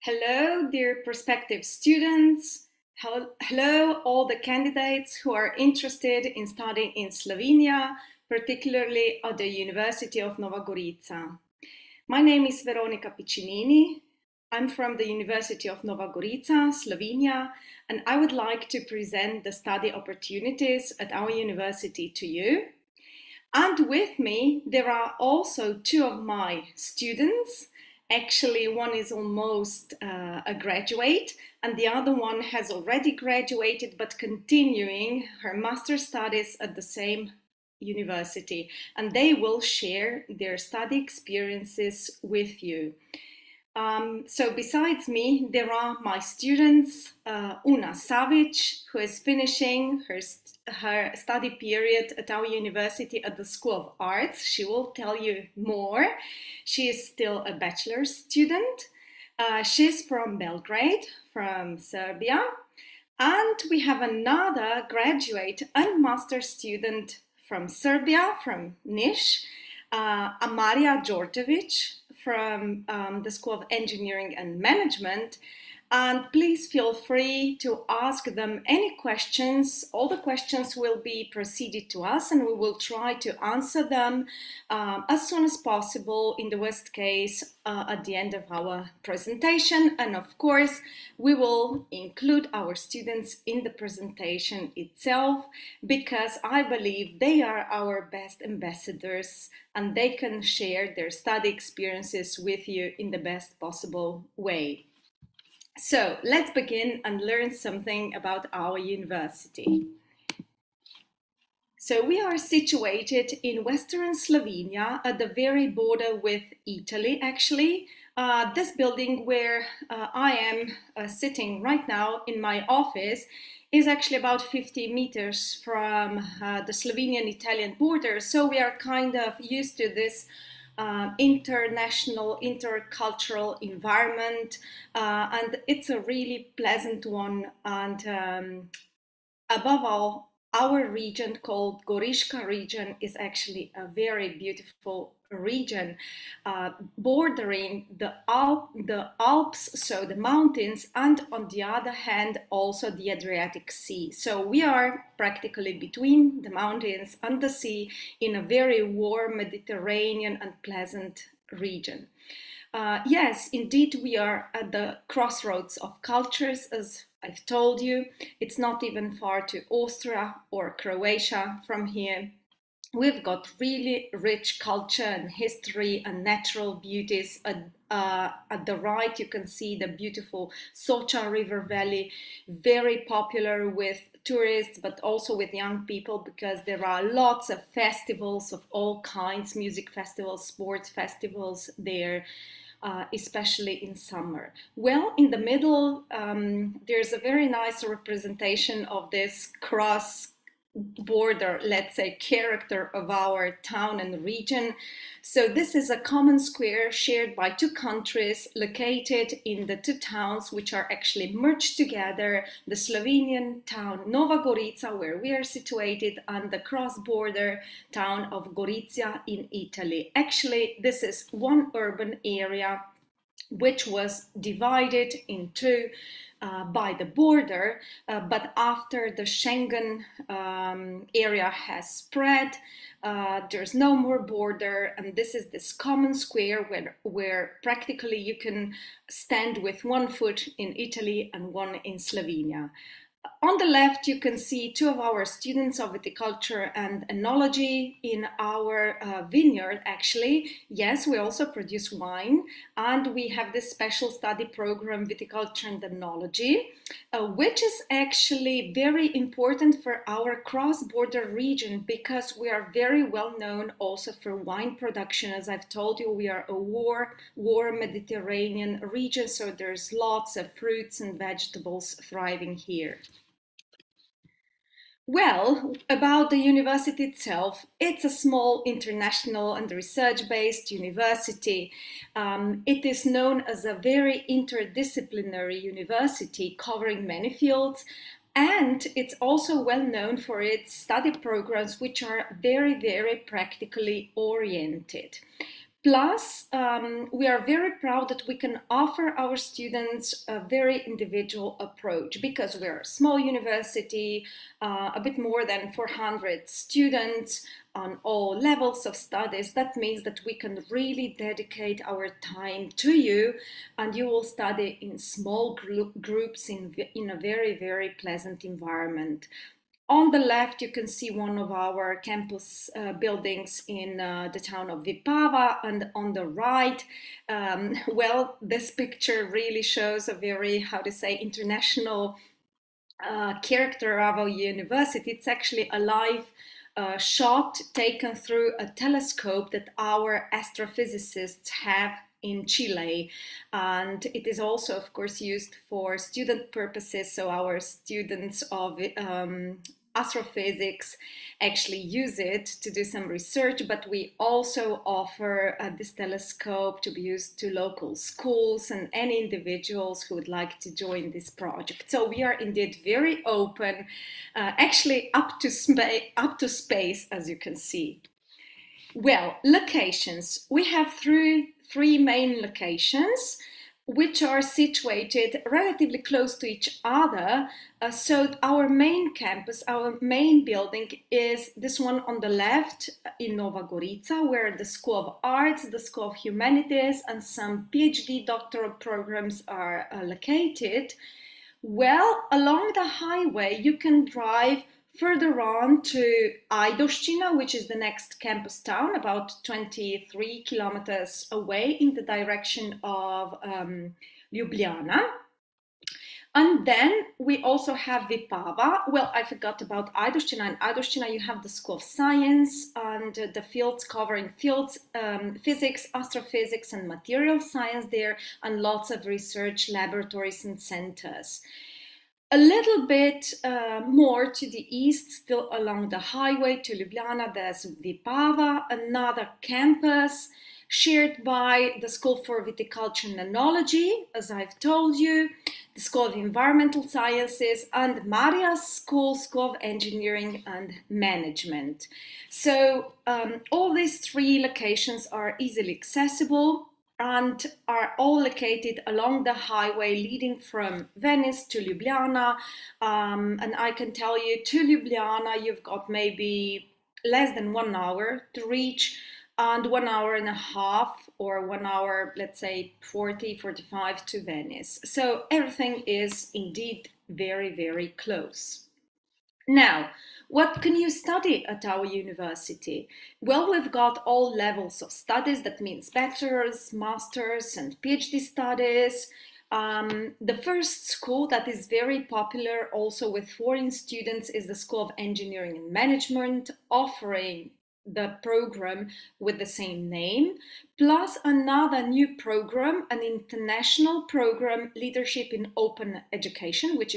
Hello, dear prospective students. Hello, all the candidates who are interested in studying in Slovenia, particularly at the University of Nova Gorica. My name is Veronika Piccinini. I'm from the University of Nova Gorica, Slovenia, and I would like to present the study opportunities at our university to you. And with me, there are also two of my students. Actually, one is almost a graduate and the other one has already graduated but continuing her master's studies at the same university, and they will share their study experiences with you. So besides me, there are my students, Una Savic, who is finishing her study period at our university at the School of Arts. She will tell you more. She is still a bachelor's student. She's from Belgrade, from Serbia. And we have another graduate and master student from Serbia, from Niš, Amarija Đorđević, from the School of Engineering and Management. And please feel free to ask them any questions. All the questions will be proceeded to us and we will try to answer them as soon as possible, in the worst case, at the end of our presentation. And of course, we will include our students in the presentation itself, because I believe they are our best ambassadors and they can share their study experiences with you in the best possible way. So let's begin and learn something about our university. So we are situated in Western Slovenia at the very border with Italy, actually. This building where I am sitting right now in my office is actually about 50 meters from the Slovenian-Italian border. So we are kind of used to this international, intercultural environment, and it's a really pleasant one. And above all, our region called Goriška region is actually a very beautiful region, bordering the Alps, so the mountains, and on the other hand also the Adriatic Sea. So we are practically between the mountains and the sea in a very warm Mediterranean and pleasant region. Yes, indeed, we are at the crossroads of cultures, as I've told you. It's not even far to Austria or Croatia from here. We've got really rich culture and history and natural beauties. At the right, you can see the beautiful Soča River Valley, very popular with tourists, but also with young people, because there are lots of festivals of all kinds, music festivals, sports festivals there. Especially in summer. Well, in the middle, there's a very nice representation of this cross-border, let's say, character of our town and region. So this is a common square shared by two countries located in the two towns, which are actually merged together: the Slovenian town Nova Gorica, where we are situated, and the cross-border town of Gorizia in Italy. Actually, this is one urban area which was divided in two by the border, but after the Schengen area has spread, there's no more border, and this is this common square where practically you can stand with one foot in Italy and one in Slovenia. On the left, you can see two of our students of viticulture and enology in our vineyard, actually. Yes, we also produce wine, and we have this special study program, viticulture and enology, which is actually very important for our cross-border region, because we are very well known also for wine production. As I've told you, we are a warm Mediterranean region, so there's lots of fruits and vegetables thriving here. Well, about the university itself, it's a small international and research-based university. It is known as a very interdisciplinary university covering many fields, and it's also well known for its study programs, which are very, very practically oriented. Plus, we are very proud that we can offer our students a very individual approach because we're a small university, a bit more than 400 students on all levels of studies. That means that we can really dedicate our time to you, and you will study in small groups in a very, very pleasant environment. On the left, you can see one of our campus buildings in the town of Vipava, and on the right, well, this picture really shows a very, how to say, international character of our university. It's actually a live shot taken through a telescope that our astrophysicists have in Chile, and it is also, of course, used for student purposes. So our students of astrophysics actually use it to do some research, but we also offer this telescope to be used to local schools and any individuals who would like to join this project. So we are indeed very open, actually up to space, as you can see. Well, locations. We have three main locations which are situated relatively close to each other. So our main campus, our main building is this one on the left in Nova Gorica, where the School of Arts, the School of Humanities, and some PhD doctoral programs are located. Well, along the highway, you can drive further on to Ajdovština, which is the next campus town, about 23 kilometers away in the direction of Ljubljana. And then we also have Vipava. Well, I forgot about Ajdovština. In Ajdovština, you have the School of Science and the fields covering physics, astrophysics, and material science there, and lots of research laboratories and centers. A little bit more to the east, still along the highway to Ljubljana, there's Vipava, another campus shared by the School for Viticulture and Enology, as I've told you, the School of Environmental Sciences, and Maria's School of Engineering and Management. So all these three locations are easily accessible and are all located along the highway leading from Venice to Ljubljana. And I can tell you, to Ljubljana, you've got maybe less than 1 hour to reach, and 1 hour and a half, or 1 hour, let's say 45 to Venice. So everything is indeed very, very close. Now, what can you study at our university? Well, we've got all levels of studies. That means bachelor's, master's, and PhD studies. The first school that is very popular also with foreign students is the School of Engineering and Management, offering the program with the same name, plus another new program, an international program, Leadership in Open Education, which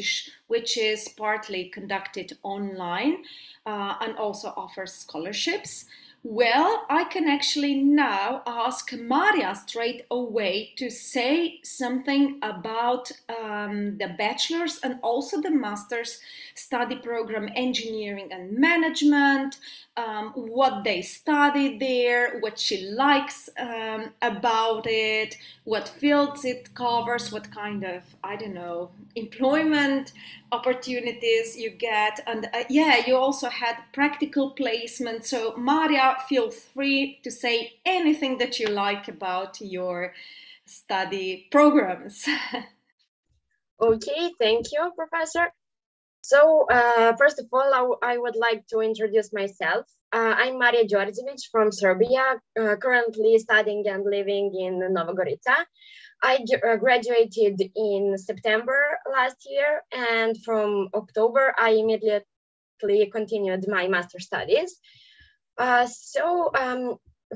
is partly conducted online and also offers scholarships. Well, I can actually now ask Maria straight away to say something about the bachelor's and also the master's study program, Engineering and Management, what they study there, what she likes about it, what fields it covers, what kind of, I don't know, employment opportunities you get. And yeah, you also had practical placement. So Maria, feel free to say anything that you like about your study programs. Okay, thank you, Professor. So first of all, I would like to introduce myself. I'm Maria Đorđević from Serbia, currently studying and living in Nova Gorica. I graduated in September last year, and from October, I immediately continued my master studies.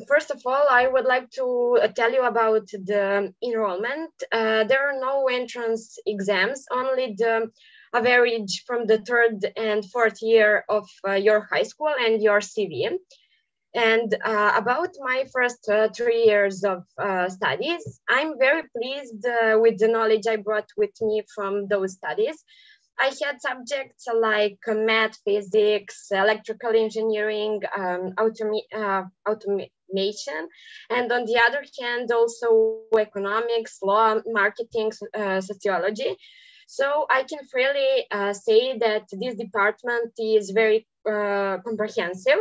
First of all, I would like to tell you about the enrollment. There are no entrance exams, only the average from the 3rd and 4th year of your high school and your CV. And about my first 3 years of studies, I'm very pleased with the knowledge I brought with me from those studies. I had subjects like math, physics, electrical engineering, nation, and on the other hand, also economics, law, marketing, sociology. So I can freely say that this department is very comprehensive.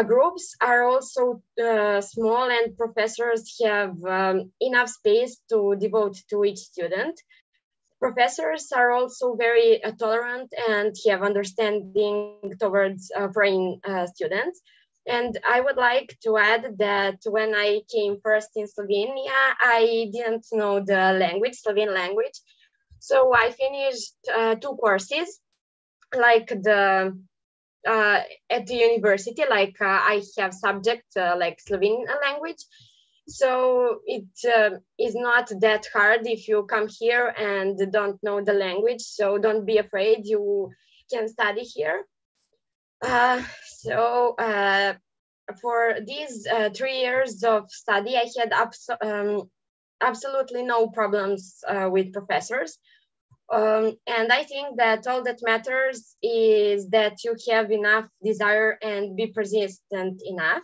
Groups are also small, and professors have enough space to devote to each student. Professors are also very tolerant and have understanding towards foreign students. And I would like to add that when I came first in Slovenia, I didn't know the language, Slovene language. So I finished 2 courses, like at the university, like I have subject like Slovene language. So it is not that hard if you come here and don't know the language. So don't be afraid, you can study here. For these 3 years of study, I had absolutely no problems with professors. And I think that all that matters is that you have enough desire and be persistent enough.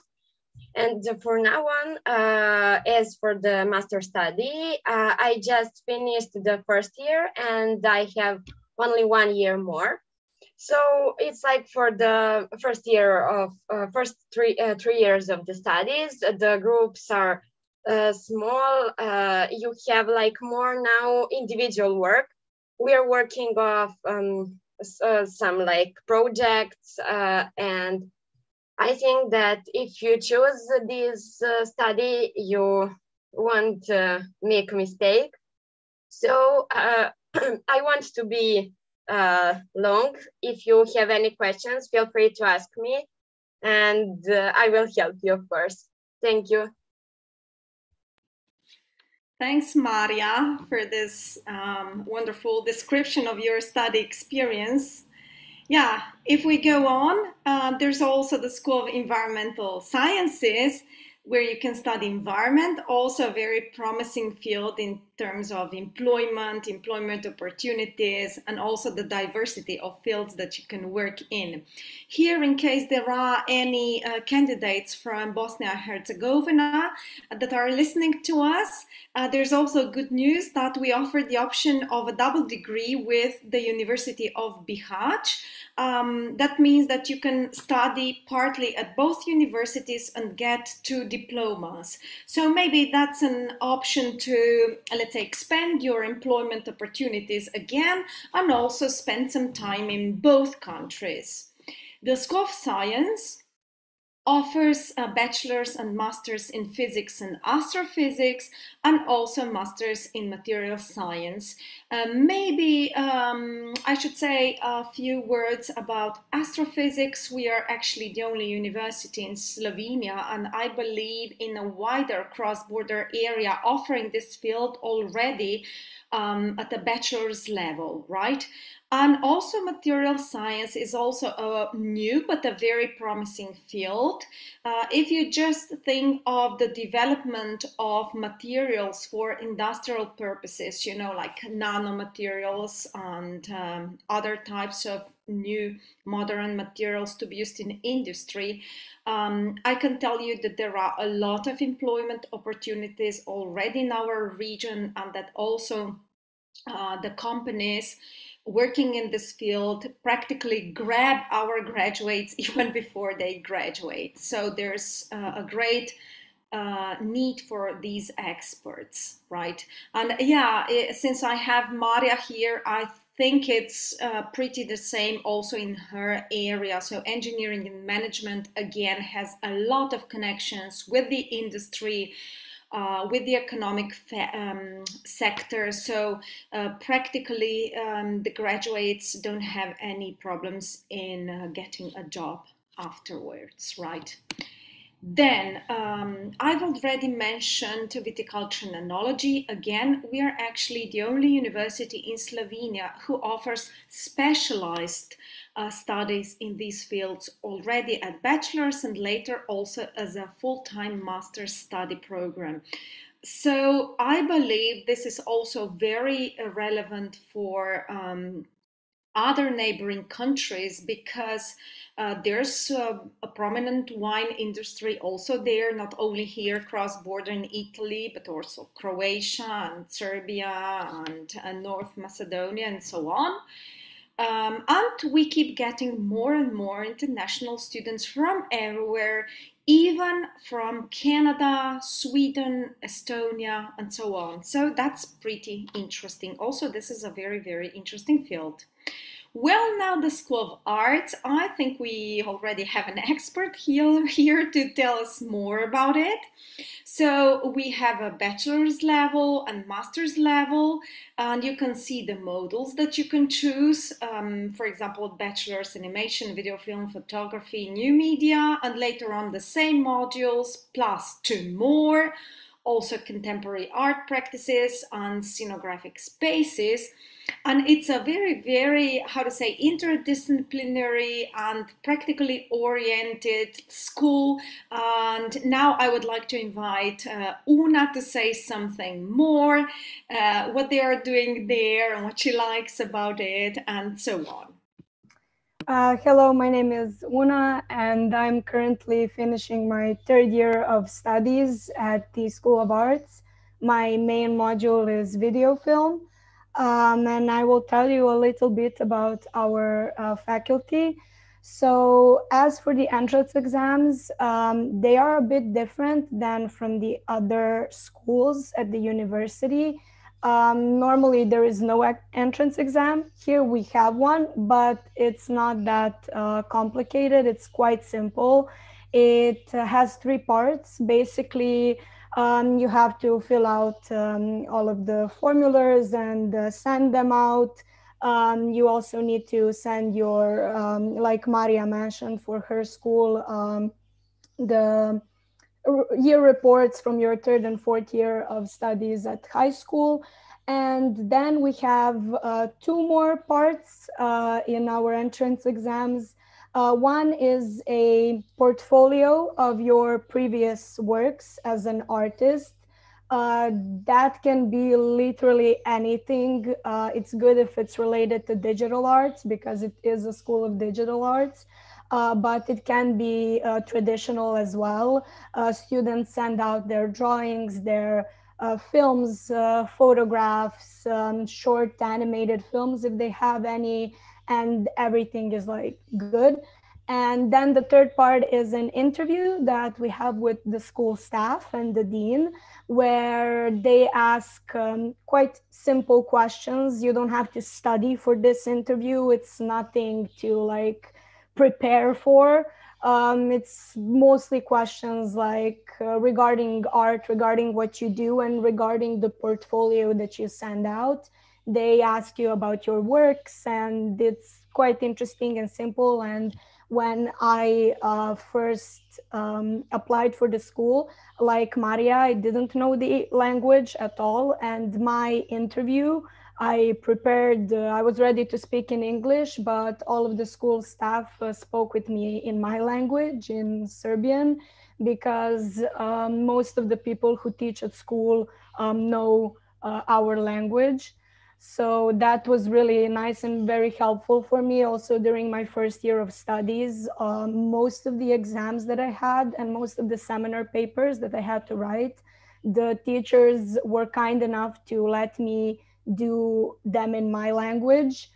And for now on, as for the master study, I just finished the first year and I have only 1 year more. So it's like for the first year of first 3 years of the studies, the groups are small. You have like more now individual work. We are working off some like projects, and I think that if you choose this study, you won't make a mistake. So I want to be long. If you have any questions, feel free to ask me, and I will help you, of course. Thank you. Thanks, Maria, for this wonderful description of your study experience. Yeah, if we go on, there's also the School of Environmental Sciences, where you can study environment, also a very promising field in terms of employment opportunities, and also the diversity of fields that you can work in. Here, in case there are any candidates from Bosnia and Herzegovina that are listening to us, there's also good news that we offer the option of a double degree with the University of Bihać. That means that you can study partly at both universities and get 2 diplomas. So maybe that's an option to, let's say, expand your employment opportunities again and also spend some time in both countries. The School of Science offers a bachelor's and master's in physics and astrophysics, and also master's in material science. Maybe I should say a few words about astrophysics. We are actually the only university in Slovenia, and I believe in a wider cross-border area offering this field already at the bachelor's level, right? And also material science is also a new but a very promising field. If you just think of the development of materials for industrial purposes, you know, like nanomaterials and other types of new modern materials to be used in industry, I can tell you that there are a lot of employment opportunities already in our region, and that also the companies working in this field practically grab our graduates even before they graduate. So there's a great need for these experts, right? And yeah, since I have Maria here, I think it's pretty the same also in her area. So engineering and management, again, has a lot of connections with the industry, with the economic sector. So practically the graduates don't have any problems in getting a job afterwards, right? Then I've already mentioned viticulture and enology. Again, we are actually the only university in Slovenia who offers specialized studies in these fields already at bachelor's and later also as a full-time master's study program. So I believe this is also very relevant for other neighboring countries, because there's a prominent wine industry also there, not only here cross-border in Italy, but also Croatia and Serbia and North Macedonia and so on. And we keep getting more and more international students from everywhere, even from Canada, Sweden, Estonia, and so on. So that's pretty interesting. Also, this is a very, very interesting field. Well, now the School of Arts, I think we already have an expert here to tell us more about it. So we have a bachelor's level and master's level, and you can see the modules that you can choose. For example, bachelor's animation, video, film, photography, new media, and later on the same modules plus 2 more. Also contemporary art practices and scenographic spaces. And it's a very, very, how to say, interdisciplinary and practically oriented school. And now I would like to invite Una to say something more, what they are doing there and what she likes about it and so on. Hello, my name is Una, and I'm currently finishing my 3rd year of studies at the School of Arts. My main module is video film, and I will tell you a little bit about our faculty. So as for the entrance exams, they are a bit different than from the other schools at the university. Normally there is no entrance exam. Here we have one, but it's not that complicated. It's quite simple. It has 3 parts. Basically, you have to fill out all of the formulas and send them out. You also need to send your, like Maria mentioned for her school, the year reports from your 3rd and 4th year of studies at high school. And then we have 2 more parts in our entrance exams. One is a portfolio of your previous works as an artist. That can be literally anything. It's good if it's related to digital arts because it is a school of digital arts. But it can be traditional as well. Students send out their drawings, their films, photographs, short animated films if they have any, and everything is like good. And then the 3rd part is an interview that we have with the school staff and the dean, where they ask quite simple questions. You don't have to study for this interview. It's nothing to like prepare for. It's mostly questions like regarding art, regarding what you do, and regarding the portfolio that you send out. They ask you about your works, and it's quite interesting and simple. And when I first applied for the school, like Maria, I didn't know the language at all. And my interview, I prepared, I was ready to speak in English, but all of the school staff spoke with me in my language, in Serbian, because most of the people who teach at school know our language. So that was really nice and very helpful for me also during my 1st year of studies. Most of the exams that I had and most of the seminar papers that I had to write, the teachers were kind enough to let me do them in my language.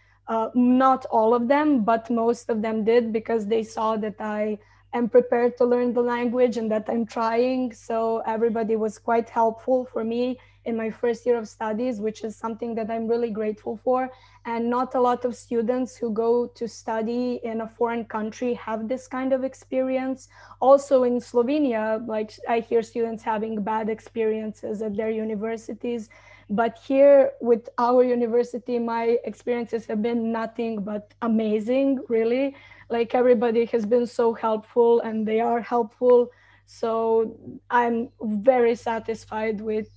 Not all of them, but most of them did, because they saw that I am prepared to learn the language and that I'm trying. So everybody was quite helpful for me in my 1st year of studies, which is something that I'm really grateful for. And not a lot of students who go to study in a foreign country have this kind of experience. Also in Slovenia, like I hear students having bad experiences at their universities. But here with our university, my experiences have been nothing but amazing, really. Like everybody has been so helpful and they are helpful. So I'm very satisfied with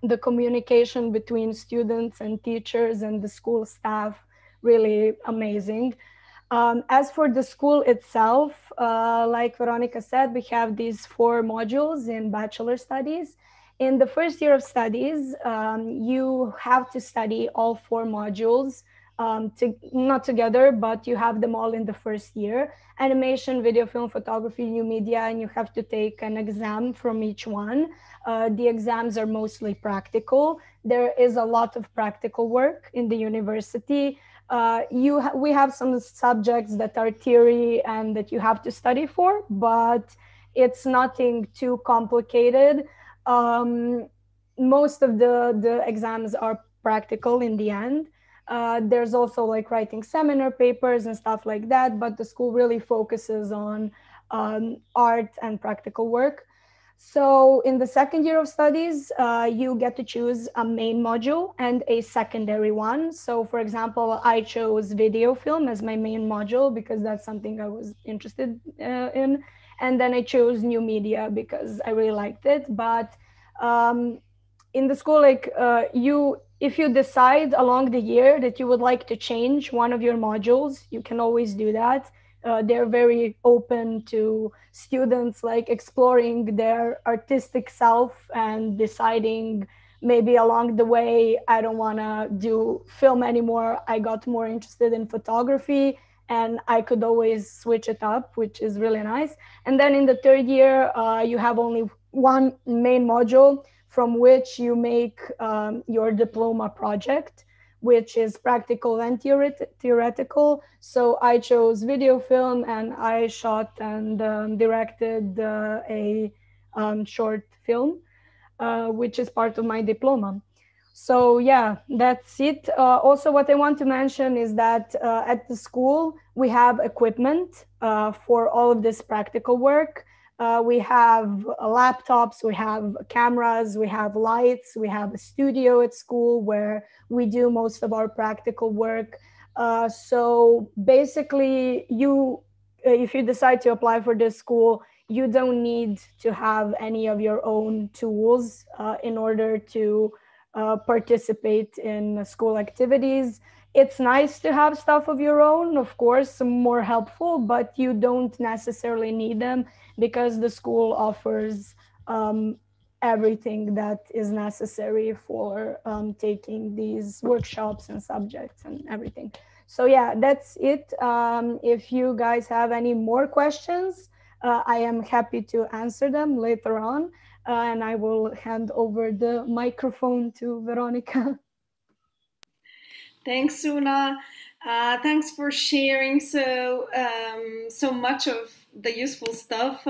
the communication between students and teachers and the school staff, really amazing. As for the school itself, like Veronica said, we have these 4 modules in bachelor studies. In the 1st year of studies, you have to study all 4 modules not together, but you have them all in the first year: animation, video, film, photography, new media, and you have to take an exam from each one. The exams are mostly practical. There is a lot of practical work in the university. We have some subjects that are theory and that you have to study for, but it's nothing too complicated. Most of the exams are practical in the end. There's also like writing seminar papers and stuff like that, but the school really focuses on art and practical work. So in the second year of studies, you get to choose a main module and a secondary one. So for example, I chose video film as my main module because that's something I was interested in. And then I chose new media because I really liked it. But in the school, like if you decide along the year that you would like to change one of your modules, you can always do that. They're very open to students like exploring their artistic self and deciding maybe along the way, I don't want to do film anymore. I got more interested in photography, and I could always switch it up, which is really nice. And then in the third year, you have only one main module from which you make your diploma project, which is practical and theoretical. So I chose video film, and I shot and directed a short film, which is part of my diploma. So yeah, that's it. Also, what I want to mention is that at the school, we have equipment for all of this practical work. We have laptops, we have cameras, we have lights, we have a studio at school where we do most of our practical work. So basically, if you decide to apply for this school, you don't need to have any of your own tools in order to participate in school activities. It's nice to have stuff of your own, of course, more helpful, but you don't necessarily need them because the school offers everything that is necessary for taking these workshops and subjects and everything. So yeah, that's it. If you guys have any more questions, I am happy to answer them later on. And I will hand over the microphone to Veronica. Thanks, Una. Thanks for sharing so much of the useful stuff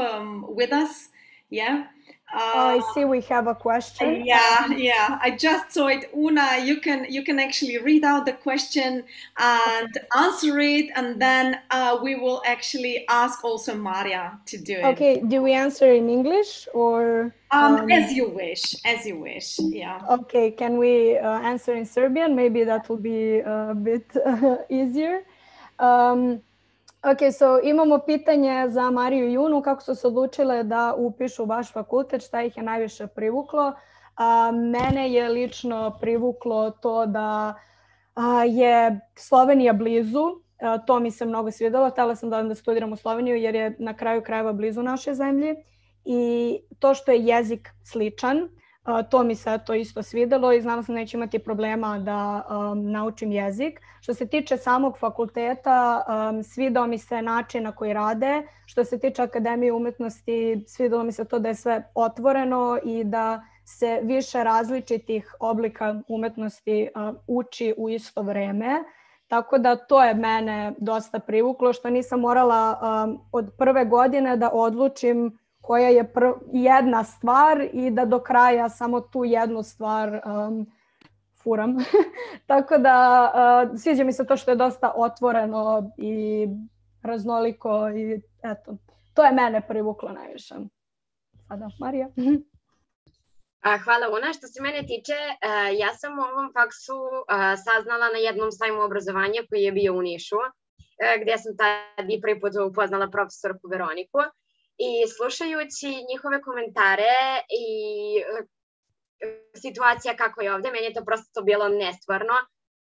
with us. Yeah. I see we have a question. Yeah. I just saw it. Una, you can actually read out the question and answer it, and then we will actually ask also Maria to do it. Okay. Do we answer in English or? As you wish. Yeah. Okay. Can we answer in Serbian? Maybe that will be a bit easier. Ok, so imamo pitanje za Mariju i Unu, kako su se odlučile da upišu vaš fakultet, šta ih je najviše privuklo. Mene je lično privuklo to da je Slovenija blizu, to mi se mnogo svidelo, htjela sam da studiram u Sloveniju jer je na kraju krajeva blizu naše zemlje, i to što je jezik sličan, to mi se to isto svidelo i znala sam da neću imati problema da naučim jezik. Što se tiče samog fakulteta, svidao mi se način na koji rade. Što se tiče Akademije umetnosti, svidalo mi se to da je sve otvoreno i da se više različitih oblika umetnosti uči u isto vreme. Tako da to je mene dosta privuklo, što nisam morala od prve godine da odlučim koja je jedna stvar i da do kraja samo tu jednu stvar furam. Tako da sviđa mi se to što je dosta otvoreno i raznoliko i eto, to je mene privuklo najviše. Sada, Marija. Hvala, Una. Što se mene tiče, ja sam u ovom faksu saznala na jednom sajmu obrazovanja koji je bio u Nišu, gdje sam tad i prvi put upoznala profesorku Veroniku. I slušajući njihove komentare i situacija kako je ovdje, meni je to prosto bilo nestvarno.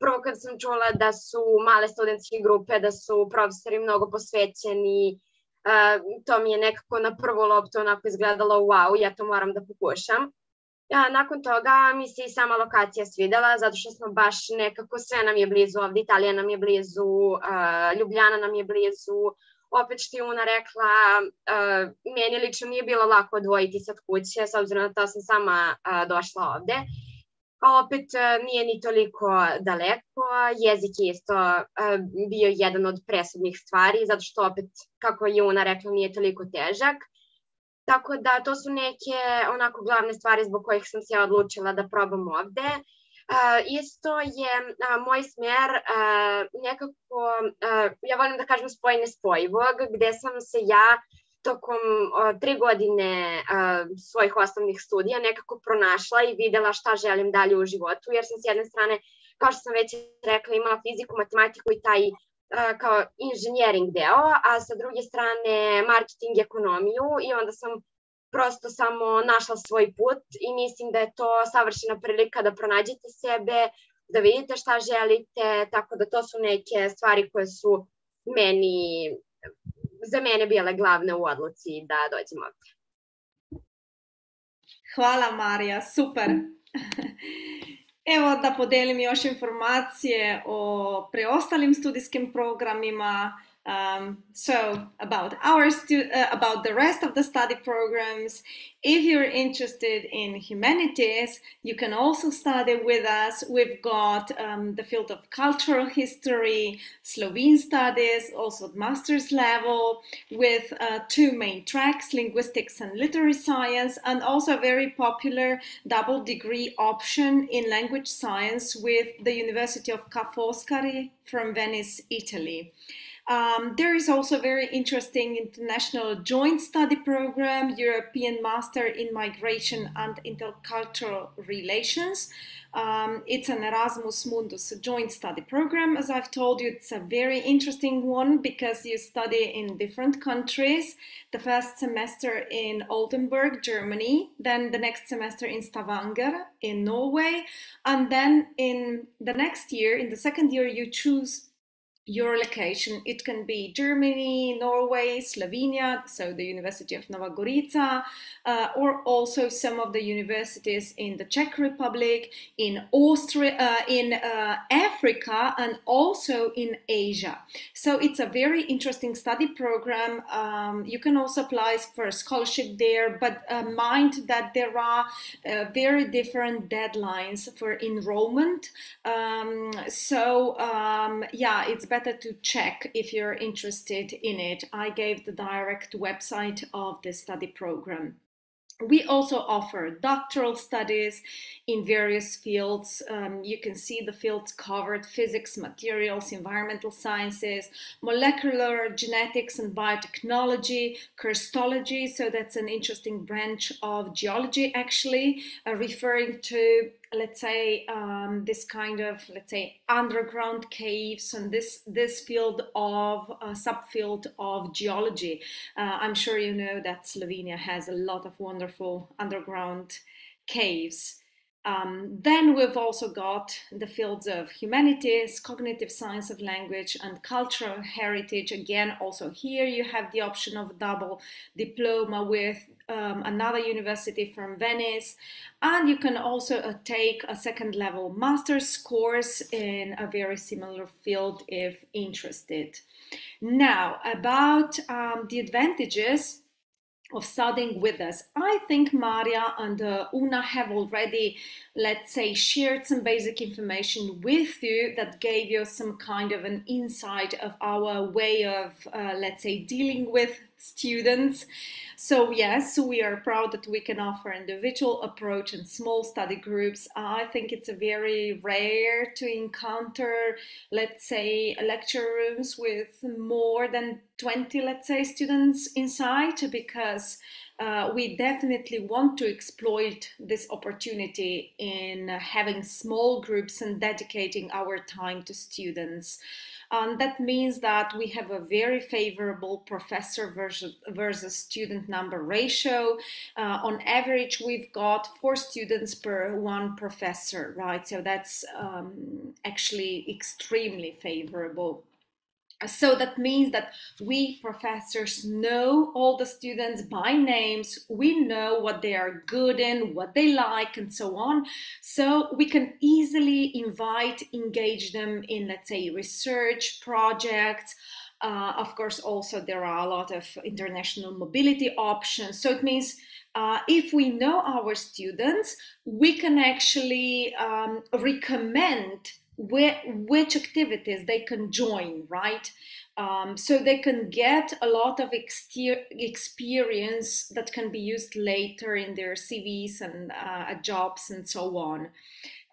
Prvo kad sam čula da su male studentske grupe, da su profesori mnogo posvećeni, to mi je nekako na prvu loptu onako izgledalo wow, ja to moram da pokušam. Nakon toga mi se i sama lokacija svidela, zato što smo baš nekako, sve nam je blizu ovde, Italija nam je blizu, Ljubljana nam je blizu. Opet što je Una rekla, meni lično nije bilo lako odvojiti se od kuće, s obzirom na to sam sama došla ovde. A opet nije ni toliko daleko, jezik je isto bio jedan od presudnih stvari, zato što opet, kako je Una rekla, nije toliko težak. Tako da to su neke onako glavne stvari zbog kojih sam se odlučila da probam ovde. Isto je moj smer nekako, ja volim da kažem spoj nespojivog, gde sam se ja tokom 3 godine svojih osnovnih studija nekako pronašla i videla šta želim dalje u životu, jer sam s jedne strane, kao što sam već rekla, imala fiziku, matematiku i taj kao inženjering deo, a sa druge strane marketing i ekonomiju, i onda sam prosto samo našla svoj put i mislim da je to savršena prilika da pronađete sebe, da vidite šta želite, tako da to su neke stvari koje su za mene bile glavne u odluci da dođem ovde. Hvala Marija, super. Evo da podelim još informacije o preostalim studijskim programima. So about about the rest of the study programs, if you're interested in humanities, you can also study with us. We've got the field of cultural history, Slovene studies, also at master's level, with 2 main tracks, linguistics and literary science, and also a very popular double degree option in language science with the University of Ca' Foscari from Venice, Italy. There is also a very interesting international joint study program, European Master in Migration and Intercultural Relations. It's an Erasmus Mundus joint study program. As I've told you, it's a very interesting one because you study in different countries. The first semester in Oldenburg, Germany, then the next semester in Stavanger in Norway, and then in the next year, in the second year, you choose your location. It can be Germany, Norway, Slovenia, so the University of Nova Gorica, or also some of the universities in the Czech Republic, in Austria, in Africa, and also in Asia. So it's a very interesting study program. You can also apply for a scholarship there, but mind that there are very different deadlines for enrollment. Yeah, it's better to check if you're interested in it. I gave the direct website of the study program. We also offer doctoral studies in various fields. You can see the fields covered: physics, materials, environmental sciences, molecular genetics and biotechnology, karstology, so that's an interesting branch of geology actually, referring to, let's say, this kind of, let's say, underground caves, and this field of subfield of geology. I'm sure you know that Slovenia has a lot of wonderful underground caves. Then we've also got the fields of humanities, cognitive science of language, and cultural heritage. Again, also here you have the option of double diploma with another university from Venice, and you can also take a second level master's course in a very similar field if interested. Now, about the advantages of studying with us. I think Maria and Una have already, let's say, shared some basic information with you that gave you some kind of an insight of our way of, let's say, dealing with students. So yes, we are proud that we can offer individual approach and small study groups. I think it's a very rare to encounter, let's say, lecture rooms with more than 20, let's say, students inside, because we definitely want to exploit this opportunity in having small groups and dedicating our time to students. That means that we have a very favorable professor versus student number ratio. On average, we've got 4 students per 1 professor, right? So that's actually extremely favorable. So that means that we professors know all the students by names, we know what they are good in, what they like, and so on. So we can easily engage them in, let's say, research projects. Of course, also there are a lot of international mobility options. So it means if we know our students, we can actually recommend which activities they can join, right? So they can get a lot of experience that can be used later in their CVs and jobs and so on.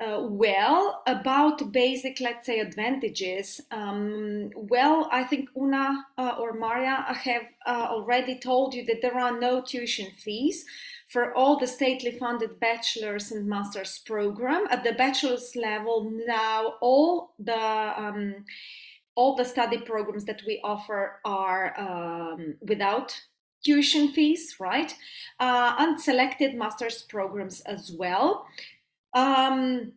Well, about basic, let's say, advantages, well, I think Una or Maria have already told you that there are no tuition fees for all the stately funded bachelor's and master's program. At the bachelor's level now, all the study programs that we offer are without tuition fees, right? And selected master's programs as well. And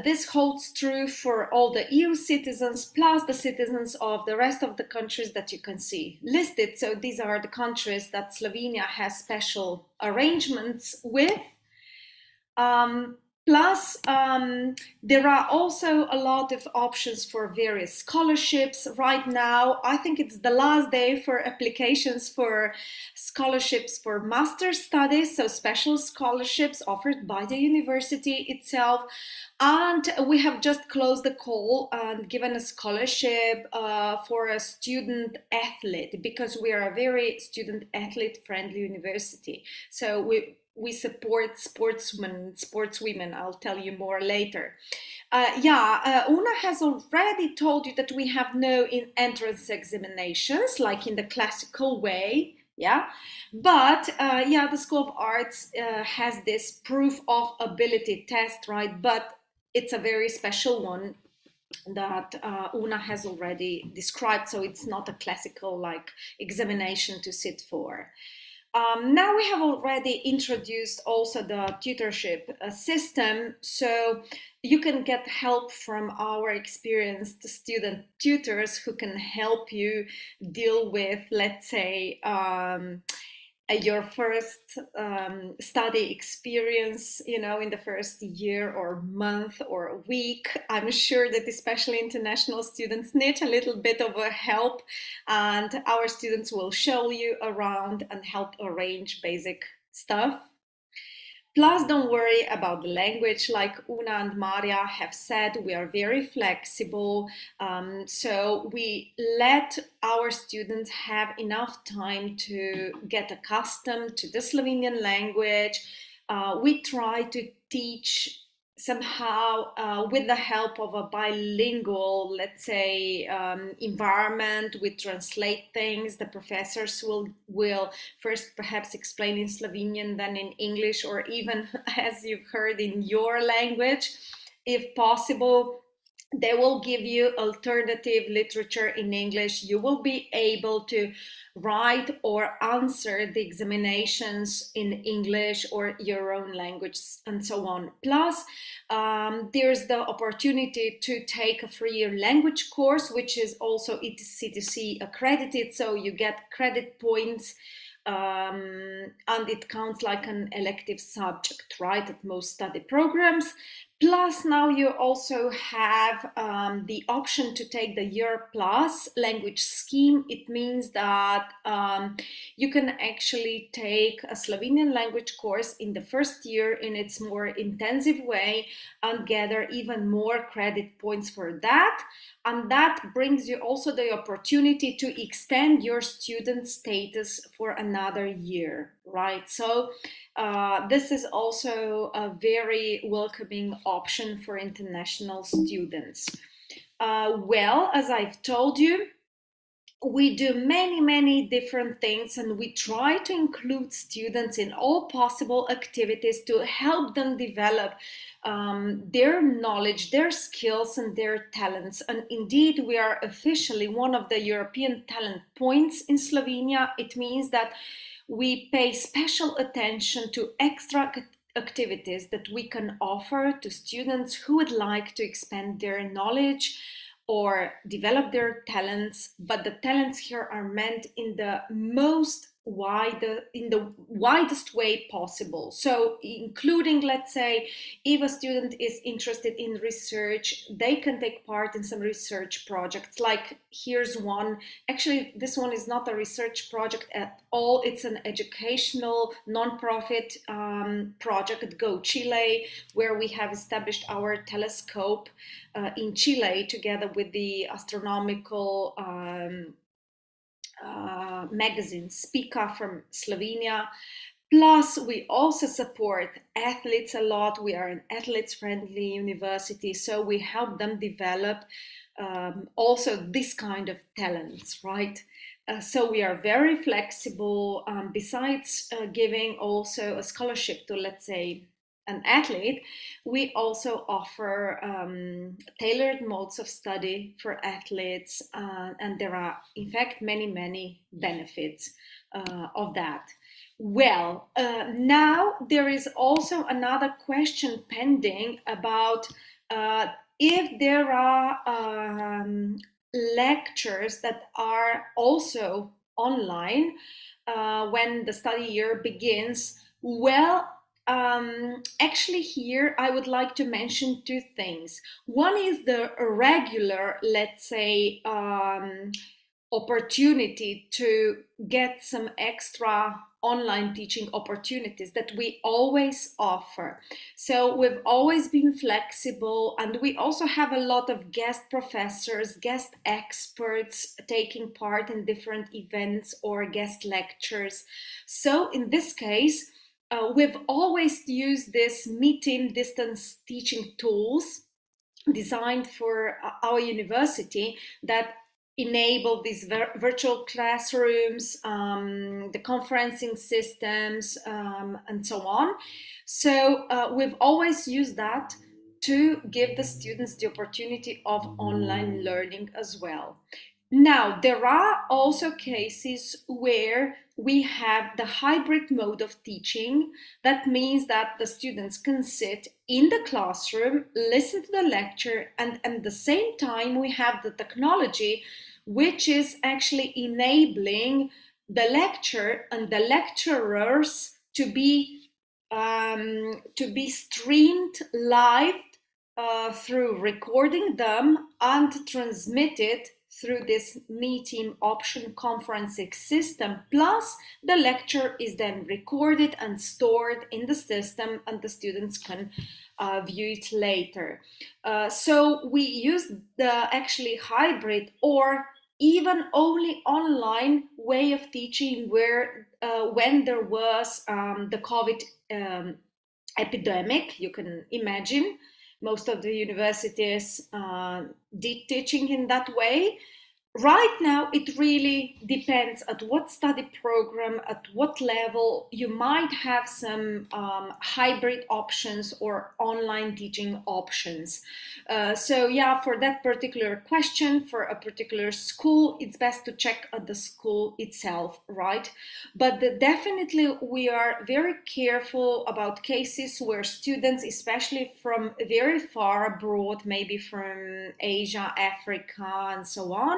this holds true for all the EU citizens plus the citizens of the rest of the countries that you can see listed. So these are the countries that Slovenia has special arrangements with. Plus, there are also a lot of options for various scholarships. Right now, I think it's the last day for applications for scholarships for master's studies, so special scholarships offered by the university itself. And we have just closed the call and given a scholarship for a student athlete, because we are a very student athlete friendly university. So we support sportswomen. I'll tell you more later. Una has already told you that we have no entrance examinations like in the classical way. But the School of Arts has this proof of ability test, right? But it's a very special one that Una has already described, so it's not a classical like examination to sit for. Now we have already introduced also the tutorship system, so you can get help from our experienced student tutors who can help you deal with, let's say, your first study experience, in the first year or month or week. I'm sure that especially international students need a little bit of a help, and our students will show you around and help arrange basic stuff. Plus, don't worry about the language. Like Una and Maria have said, we are very flexible. So we let our students have enough time to get accustomed to the Slovenian language. We try to teach somehow with the help of a bilingual, let's say, environment. We translate things. The professors will first perhaps explain in Slovenian, then in English, or even, as you've heard, in your language. If possible, they will give you alternative literature in English. You will be able to write or answer the examinations in English or your own language and so on. Plus, there's the opportunity to take a 3-year language course, which is also ECTC accredited, so you get credit points and it counts like an elective subject, right, at most study programs. Plus, now you also have the option to take the Year Plus language scheme. It means that you can actually take a Slovenian language course in the first year in its more intensive way and gather even more credit points for that. And that brings you also the opportunity to extend your student status for another year, right? So this is also a very welcoming option for international students. Well, as I've told you, we do many different things, and we try to include students in all possible activities to help them develop their knowledge, their skills, and their talents. And indeed, we are officially one of the European talent points in Slovenia. It means that we pay special attention to extra activities that we can offer to students who would like to expand their knowledge or develop their talents, but the talents here are meant in the widest way possible. So including, let's say, if a student is interested in research, they can take part in some research projects. Like here's one. Actually, this one is not a research project at all. It's an educational non-profit project, Go Chile, where we have established our telescope in Chile together with the astronomical magazine Spika from Slovenia. Plus, we also support athletes a lot. We are an athletes-friendly university, so we help them develop also this kind of talents, right? So we are very flexible. Besides giving also a scholarship to, let's say, an athlete, we also offer tailored modes of study for athletes, and there are, in fact, many benefits of that. Well, now there is also another question pending about if there are lectures that are also online when the study year begins. Well, actually here I would like to mention two things. One is the regular, let's say, opportunity to get some extra online teaching opportunities that we always offer. So we've always been flexible, and we also have a lot of guest professors, guest experts taking part in different events or guest lectures. So in this case, we've always used this meeting distance teaching tools designed for our university that enable these virtual classrooms, the conferencing systems, and so on. So we've always used that to give the students the opportunity of online learning as well. Now, there are also cases where we have the hybrid mode of teaching. That means that the students can sit in the classroom, listen to the lecture, and at the same time we have the technology which is actually enabling the lecture and the lecturers to be streamed live through recording them and transmitted through this meeting option conferencing system. Plus, the lecture is then recorded and stored in the system, and the students can view it later. So we use the actually hybrid or even only online way of teaching where when there was the COVID epidemic. You can imagine most of the universities did teaching in that way. Right now, it really depends at what study program, at what level. You might have some hybrid options or online teaching options. So yeah, for that particular question, for a particular school, it's best to check at the school itself, right? But definitely we are very careful about cases where students, especially from very far abroad, maybe from Asia, Africa, and so on,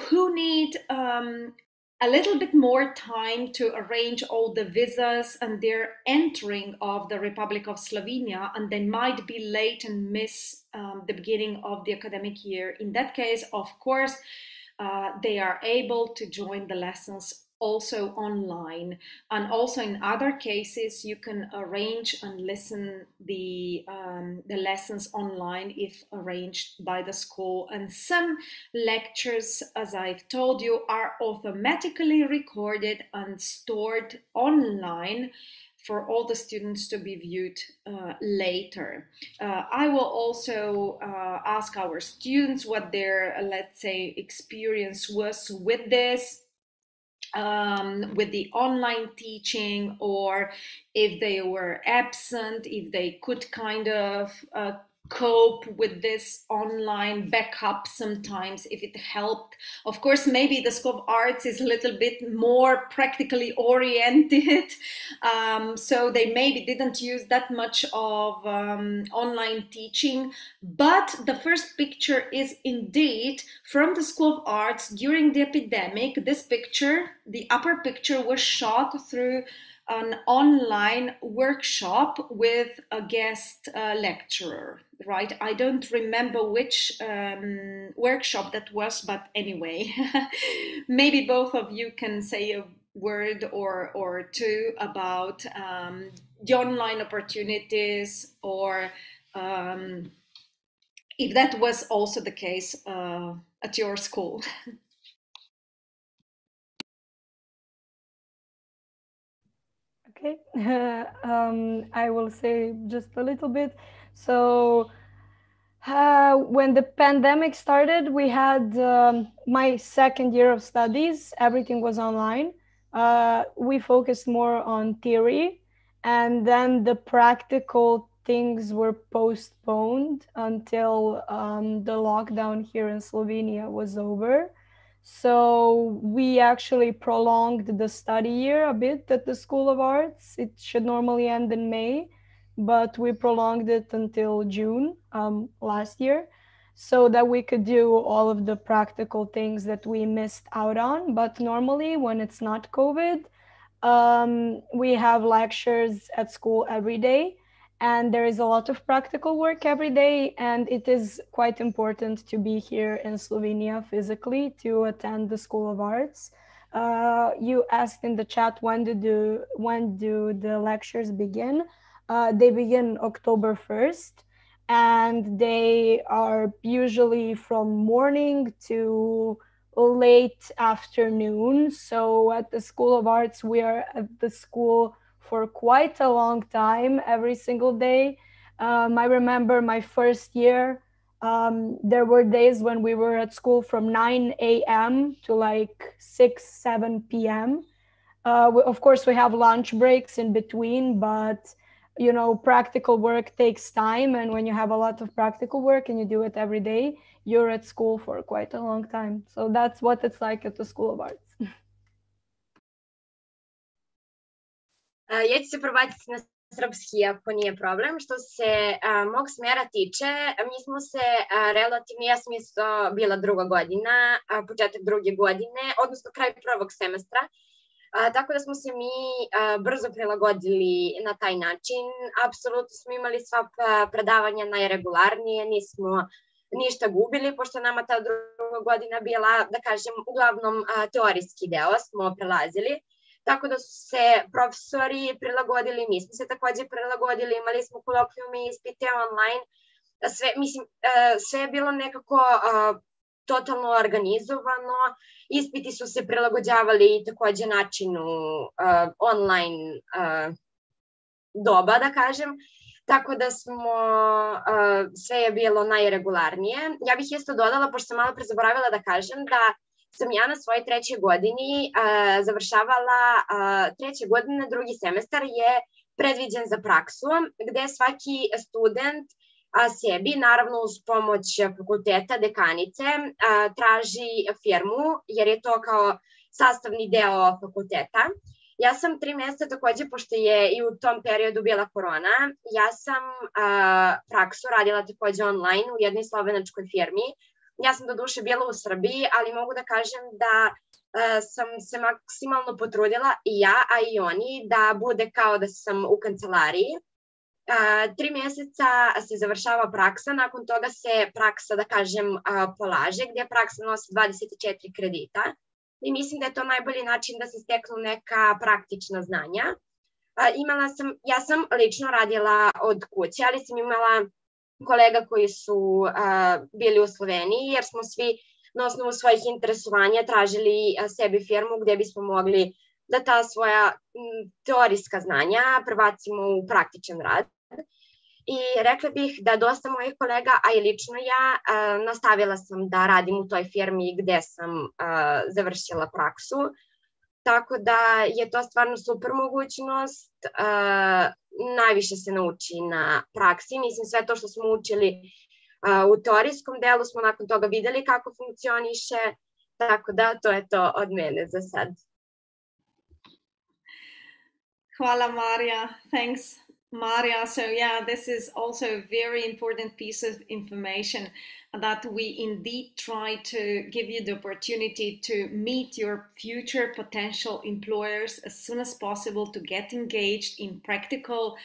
who need a little bit more time to arrange all the visas and their entering of the Republic of Slovenia, and they might be late and miss the beginning of the academic year. In that case, of course, they are able to join the lessons also online, and also in other cases you can arrange and listen the lessons online if arranged by the school. And some lectures, as I've told you, are automatically recorded and stored online for all the students to be viewed later. I will also ask our students what their, let's say, experience was with this, with the online teaching, or if they were absent, if they could kind of cope with this online backup sometimes, if it helped. Of course, maybe the School of Arts is a little bit more practically oriented, so they maybe didn't use that much of online teaching. But the first picture is indeed from the School of Arts during the epidemic. This picture, the upper picture, was shot through an online workshop with a guest lecturer, right? I don't remember which workshop that was, but anyway, maybe both of you can say a word or two about the online opportunities, or if that was also the case at your school. Okay, I will say just a little bit. So when the pandemic started, we had my second year of studies. Everything was online. We focused more on theory, and then the practical things were postponed until the lockdown here in Slovenia was over. So we actually prolonged the study year a bit at the School of Arts. It should normally end in May, but we prolonged it until June last year, so that we could do all of the practical things that we missed out on. But normally, when it's not COVID, we have lectures at school every day, and there is a lot of practical work every day, and it is quite important to be here in Slovenia physically to attend the School of Arts. You asked in the chat, when do the lectures begin? They begin October 1st, and they are usually from morning to late afternoon. So at the School of Arts, we are at the school for quite a long time, every single day. I remember my first year, there were days when we were at school from 9 a.m. to like 6, 7 p.m. Of course, we have lunch breaks in between, but you know, practical work takes time, and when you have a lot of practical work and you do it every day, you're at school for quite a long time. So that's what it's like at the School of Arts. Ja ću se prebaciti na srpski ako nije problem. Što se mog smjera tiče, mi smo se relativno, ja sam isto bila druga godina, početak druge godine, odnosno kraj prvog semestra, tako da smo se mi brzo prilagodili na taj način. Apsolutno smo imali sva predavanja najregularnije, nismo ništa gubili, pošto nama ta druga godina bila, da kažem, uglavnom teorijski deo smo prelazili. Tako da su se profesori prilagodili, mi smo se takođe prilagodili, imali smo kolokvijume, ispite online, sve je bilo nekako totalno organizovano, ispiti su se prilagođavali takođe načinu online doba, da kažem, tako da sve je bilo najregularnije. Ja bih isto dodala, pošto sam malo pre zaboravila da kažem, da sam ja na svojoj trećoj godini završavala treće godine, drugi semestar je predviđen za praksu, gde svaki student sebi, naravno uz pomoć fakulteta, dekanice, traži firmu, jer je to kao sastavni deo fakulteta. Ja sam 3 meseca takođe, pošto je i u tom periodu bila korona, ja sam praksu radila takođe online u jednoj slovenačkoj firmi. Ja sam do duše bila u Srbiji, ali mogu da kažem da sam se maksimalno potrudila i ja, a i oni, da bude kao da sam u kancelariji. 3 meseca se završava praksa, nakon toga se praksa, da kažem, polaže, gdje praksa nosi 24 kredita. I mislim da je to najbolji način da se steknu neka praktična znanja. Ja sam lično radila od kuće, ali sam imala kolega koji su bili u Sloveniji, jer smo svi na osnovu svojih interesovanja tražili sebi firmu gdje bismo mogli da ta svoja teorijska znanja prebacimo u praktičan rad. I rekla bih da dosta mojih kolega, a i lično ja, nastavila sam da radim u toj firmi gde sam završila praksu. tako da je to stvarno super mogućnost. Najviše se nauči na praksi, mislim sve to što smo učili u teorijskom delu smo nakon toga videli kako funkcioniše, tako da to je to od mene za sad. Hvala, Maria. Thanks, Maria. So yeah, this is also a very important piece of information that we indeed try to give you the opportunity to meet your future potential employers as soon as possible, to get engaged in practical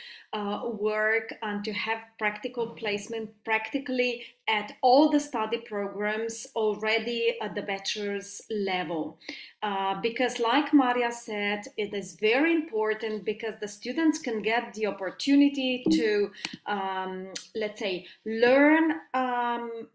work and to have practical placement practically at all the study programs already at the bachelor's level. Because like Maria said, it is very important because the students can get the opportunity to, let's say, learn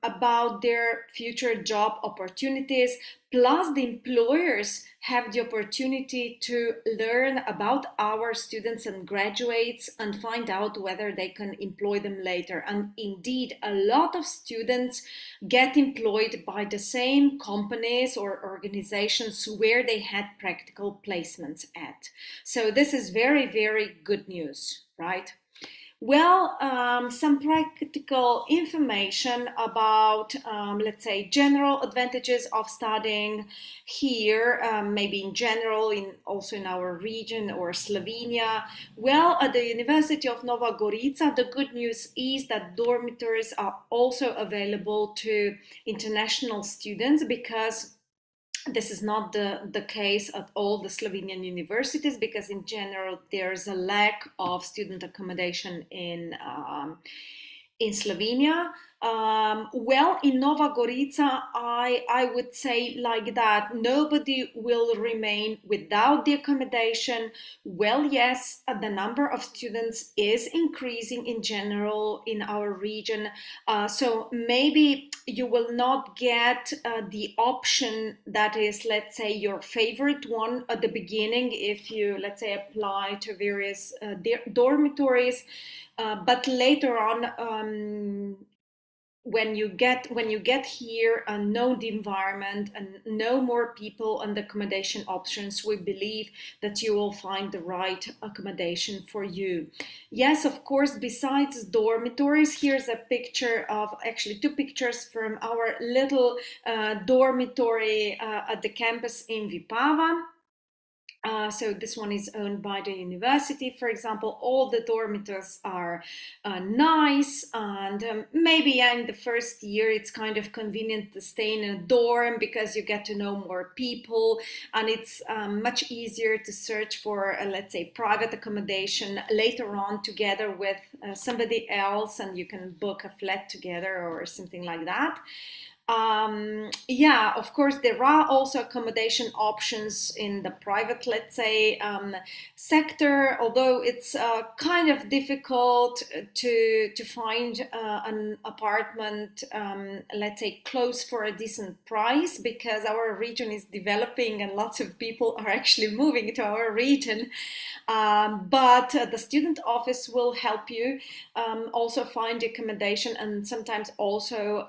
about their future job opportunities, plus the employers have the opportunity to learn about our students and graduates and find out whether they can employ them later. And indeed, a lot of students get employed by the same companies or organizations where they had practical placements at. So this is very, very good news, right? Well, some practical information about, let's say, general advantages of studying here, maybe in general, also in our region or Slovenia. Well, at the University of Nova Gorica, the good news is that dormitories are also available to international students, because this is not the case at all the Slovenian universities, because in general there's a lack of student accommodation in Slovenia. Well, in Nova Gorica, I would say like that, nobody will remain without the accommodation. Well, yes, the number of students is increasing in general in our region. So maybe you will not get the option that is, let's say, your favorite one at the beginning if you, let's say, apply to various dormitories. But later on, when you get here and know the environment and know more people and the accommodation options, we believe that you will find the right accommodation for you. Yes, of course, besides dormitories, here's a picture of, actually two pictures from our little dormitory at the campus in Vipava. So this one is owned by the university, for example. All the dormitories are nice, and maybe in the first year it's kind of convenient to stay in a dorm because you get to know more people, and it's much easier to search for, let's say, private accommodation later on together with somebody else, and you can book a flat together or something like that. Yeah, of course, there are also accommodation options in the private, let's say, sector, although it's kind of difficult to find an apartment, let's say, close for a decent price, because our region is developing and lots of people are actually moving to our region. But the student office will help you also find the accommodation, and sometimes also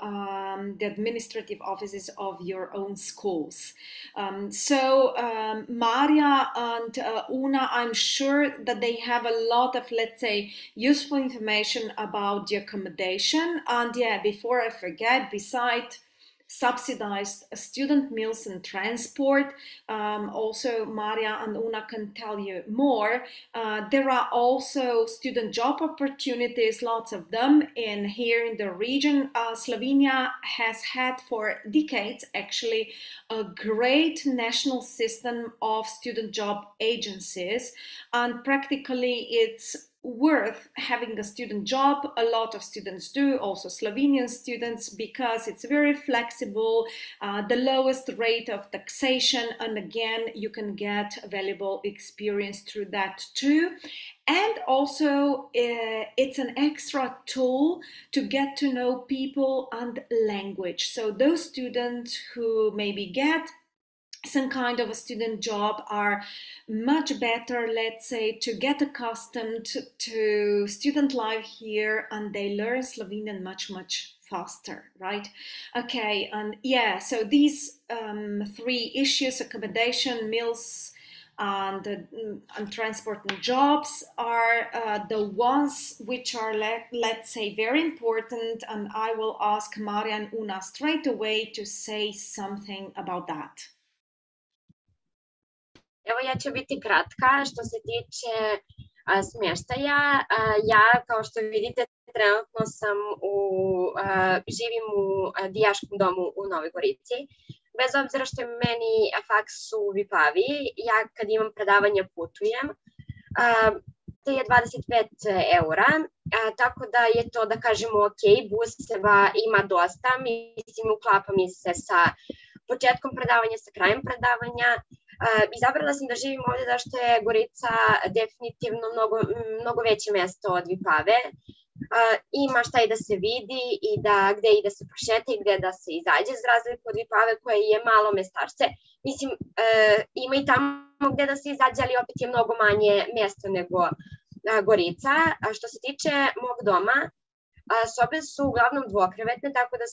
the administrative offices of your own schools. So Maria and Una, I'm sure that they have a lot of, let's say, useful information about the accommodation. And yeah, before I forget, besides subsidized student meals and transport, also Maria and Una can tell you more. There are also student job opportunities, lots of them here in the region. Slovenia has had for decades actually a great national system of student job agencies, and practically it's worth having a student job. A lot of students do, also Slovenian students, because it's very flexible, the lowest rate of taxation, and again, you can get valuable experience through that too. And also, it's an extra tool to get to know people and language. So those students who maybe get some kind of a student job are much better, let's say, to get accustomed to student life here, and they learn Slovenian much faster, right? Okay, and yeah, so these three issues, accommodation, meals, and transport and jobs are the ones which are, let's say, very important, and I will ask Marija and Una straight away to say something about that. Evo, ja ću biti kratka. Što se tiče smještaja, ja, kao što vidite, trenutno živim u dijaškom domu u Novoj Gorici. Bez obzira što je meni faks u Vipavi, ja kad imam predavanja putujem, to je 25 eura, tako da je to, da kažemo, ok, buseva ima dosta, mislim, uklapa mi se sa početkom predavanja, sa krajem predavanja. Izabrala sam da živim ovdje zašto je Gorica definitivno mnogo veće mesto od Vipave. Ima šta i da se vidi i gde i da se prošeta i gde da se izađe, za razliku od Vipave koje je malo mestarce. Mislim, ima i tamo gde da se izađe, ali opet je mnogo manje mesto nego Gorica. Što se tiče mog doma, sobe su uglavnom dvokrevetne, tako da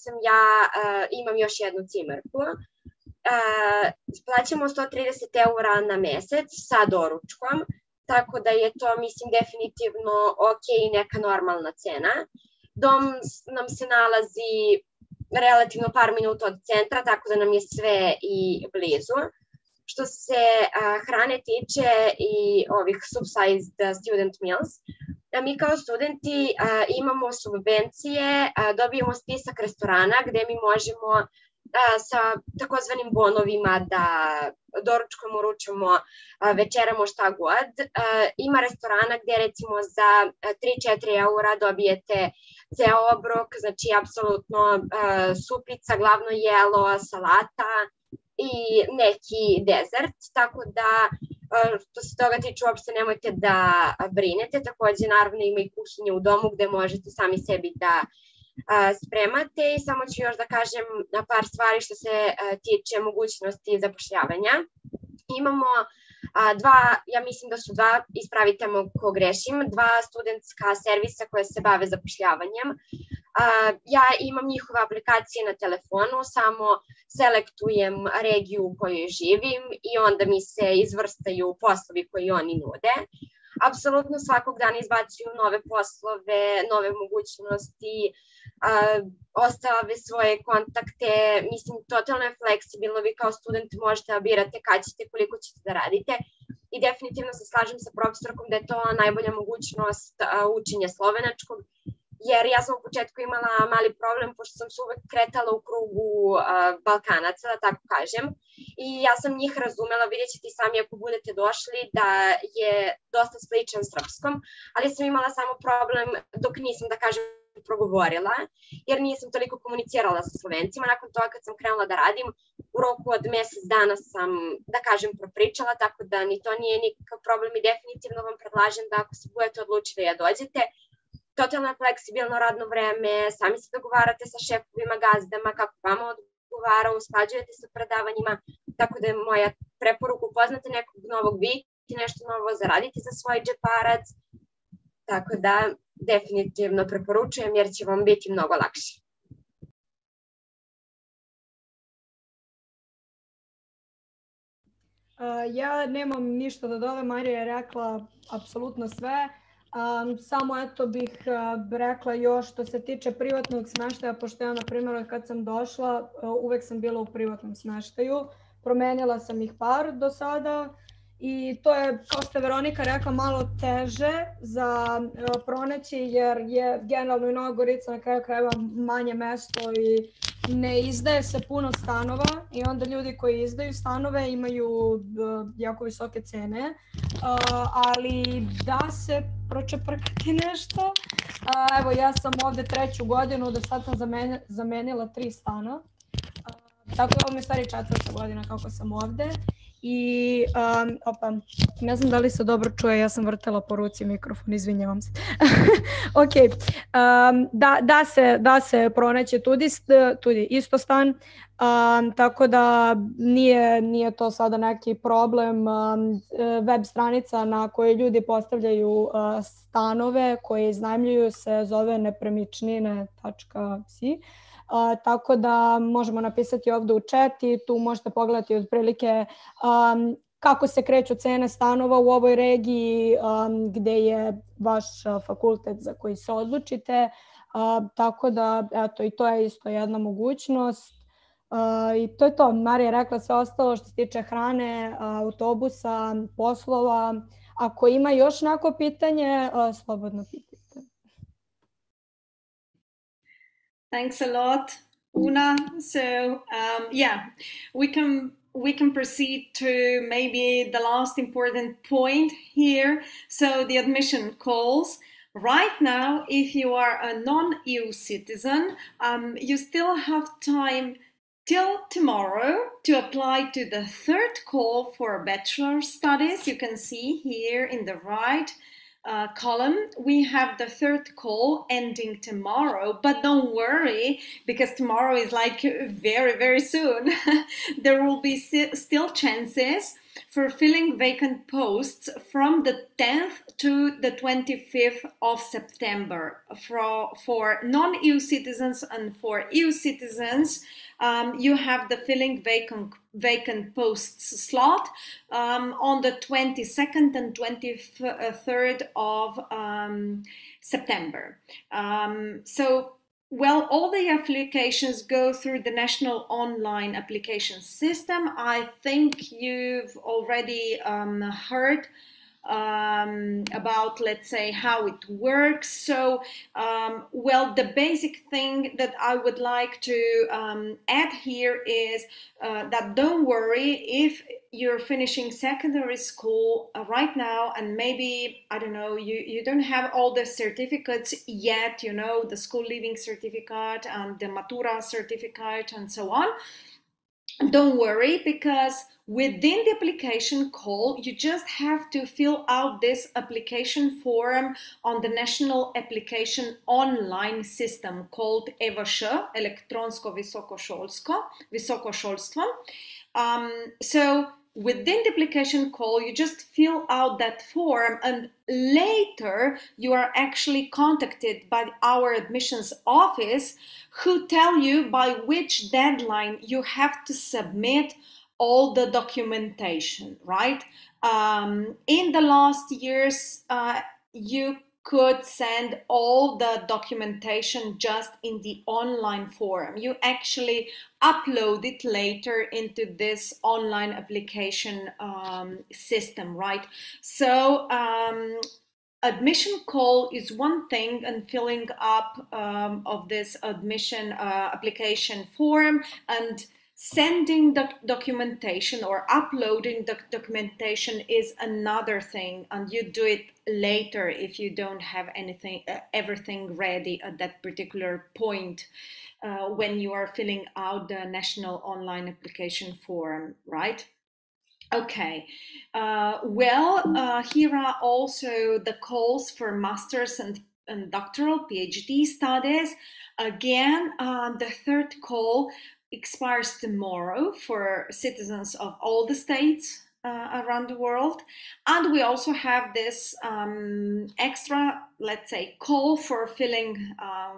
imam još jednu cimerku. Plaćamo 130 eura na mesec sa doručkom, tako da je to, mislim, definitivno ok i neka normalna cena. Dom nam se nalazi relativno par minuta od centra, tako da nam je sve i blizu. Što se hrane tiče i ovih subsidized student meals, mi kao studenti imamo subvencije, dobijemo spisak restorana gde mi možemo sa takozvanim bonovima da doručkom, uručamo, večeramo šta god. Ima restorana gde recimo za 3-4 eura dobijete ceo obrok, znači apsolutno supica, glavno jelo, salata i neki dezert, tako da što se toga tiče uopšte nemojte da brinete. Takođe naravno ima i kuhinje u domu gde možete sami sebi da spremate i samo ću još da kažem par stvari što se tiče mogućnosti zapošljavanja. Imamo ja mislim da su dva, ispravite me ako grešim, dva studentska servisa koje se bave zapošljavanjem. Ja imam njihove aplikacije na telefonu, samo selektujem regiju u kojoj živim i onda mi se izvrstaju poslovi koji oni nude. Apsolutno svakog dana izbacuju nove poslove, nove mogućnosti, ostave svoje kontakte, mislim, totalno je fleksibilno, vi kao student možete da birate kad ćete, koliko ćete da radite i definitivno se slažem sa profesorkom da je to najbolja mogućnost učenja slovenačkog, jer ja sam u početku imala mali problem pošto sam se uvek kretala u krugu Balkanaca, da tako kažem, i ja sam njih razumela, vidjet ćete i sami ako budete došli da je dosta sličan srpskom, ali sam imala samo problem dok nisam, da kažem, progovorila, jer nisam toliko komunicirala sa Slovencima. Nakon toga kad sam krenula da radim, u roku od mesec dana sam, da kažem, propričala, tako da ni to nije nikakav problem i definitivno vam predlažem da ako se budete odlučili da dođete, totalno je fleksibilno radno vreme, sami se dogovarate sa šefovima, gazdama, kako vama odgovara, usklađujete sa predavanjima, tako da je moja preporuka upoznate nekog novog vidjeti, nešto novo zaraditi za svoj džeparac, tako da definitivno preporučujem jer će vam biti mnogo lakše. Ja nemam ništa da dodam, Marija je rekla apsolutno sve. Samo eto bih rekla još što se tiče privatnog smeštaja, pošto ja na primjer kad sam došla uvek sam bila u privatnom smeštaju, promenila sam ih par do sada i to je, kao što je Veronika rekla, malo teže za pronaći jer je generalno i Nova Gorica na kraju krajeva manje mesto i ne izdaje se puno stanova i onda ljudi koji izdaju stanove imaju jako visoke cene, ali da se pročeprkati nešto. Evo, ja sam ovde 3. godinu, do sad sam zamenila 3 stana, tako da ovo mi je stvari 4. godina kako sam ovde. I, ne znam da li se dobro čuje, ja sam vrtela po ruci mikrofon, izvinjavam se. Ok, da se pronaći tudi isto stan, tako da nije to sada neki problem. Web stranica na kojoj ljudi postavljaju stanove koje iznajmljuju se zove nepremičnine.si. Tako da možemo napisati ovdje u chat i tu možete pogledati otprilike kako se kreću cene stanova u ovoj regiji, gde je vaš fakultet za koji se odlučite. Tako da, eto, i to je isto jedna mogućnost. I to je to. Marija je rekla sve ostalo što se tiče hrane, autobusa, poslova. Ako ima još neko pitanje, slobodno pitajte. Thanks a lot, Una. So, yeah, we can proceed to maybe the last important point here. So the admission calls. Right now, if you are a non-EU citizen, you still have time till tomorrow to apply to the third call for bachelor studies. You can see here in the right column, we have the third call ending tomorrow, but don't worry, because tomorrow is like very, very soon. There will be still chances for filling vacant posts from the 10th to the 25th of September. For non-EU citizens and for EU citizens, you have the filling vacant posts slot on the 22nd and 23rd of September. Well, all the applications go through the National Online Application System. I think you've already heard about, let's say, how it works. So, well, the basic thing that I would like to add here is that don't worry if you're finishing secondary school right now and maybe, I don't know, you don't have all the certificates yet, you know, the school leaving certificate and the Matura certificate and so on. Don't worry, because within the application call, you just have to fill out this application form on the National Application Online System called EVŠ, elektronsko visokošolstvo. So within the application call, you just fill out that form, and later you are actually contacted by our admissions office, who tell you by which deadline you have to submit all the documentation, right? In the last years, you could send all the documentation just in the online form. You actually upload it later into this online application system, right? So admission call is one thing, and filling up of this admission application form and sending the documentation or uploading the documentation is another thing, and you do it later if you don't have everything ready at that particular point when you are filling out the National Online Application form, right? Okay, here are also the calls for master's and doctoral PhD studies. Again, the third call expires tomorrow for citizens of all the states around the world. And we also have this extra, let's say, call for filling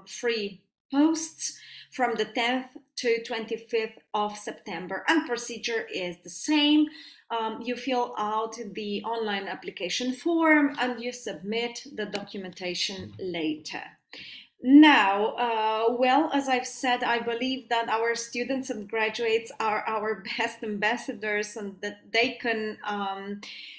free posts from the 10th to 25th of September. And procedure is the same. You fill out the online application form and you submit the documentation later. Now, well, as I've said, I believe that our students and graduates are our best ambassadors, and that they can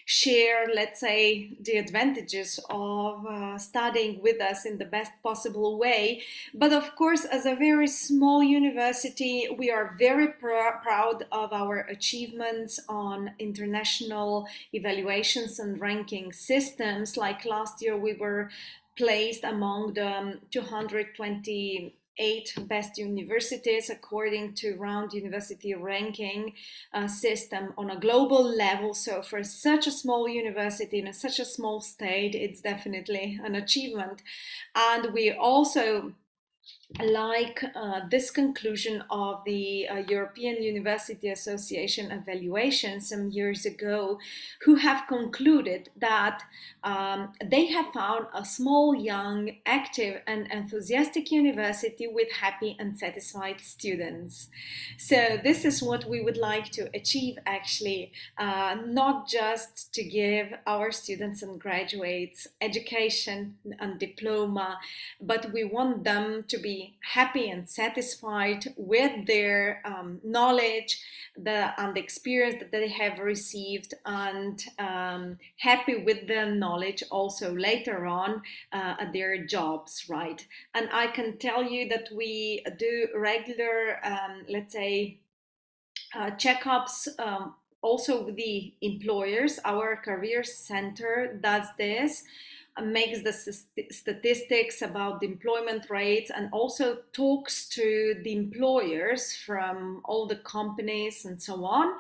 share, let's say, the advantages of studying with us in the best possible way. But of course, as a very small university, we are very proud of our achievements on international evaluations and ranking systems. Like last year, we were placed among the 228 best universities according to Round University ranking system on a global level. So for such a small university in such a small state, it's definitely an achievement. And we also like this conclusion of the European University Association evaluation some years ago, who have concluded that they have found a small, young, active and enthusiastic university with happy and satisfied students. So this is what we would like to achieve, actually, not just to give our students and graduates education and diploma, but we want them to be happy and satisfied with their knowledge and the experience that they have received, and happy with the knowledge also later on at their jobs, right? And I can tell you that we do regular, let's say, checkups also with the employers. Our career center does this, makes the statistics about the employment rates, and also talks to the employers from all the companies and so on.